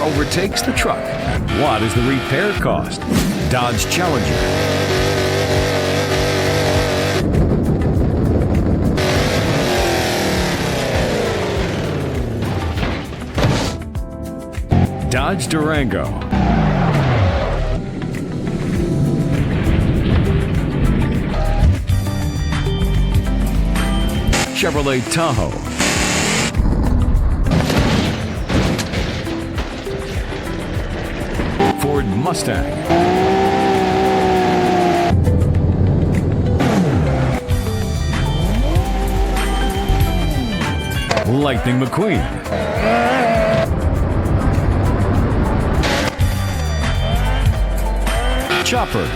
overtakes the truck, and what is the repair cost? Dodge Challenger. Dodge Durango. Chevrolet Tahoe. Ford Mustang. Lightning McQueen. Chopper.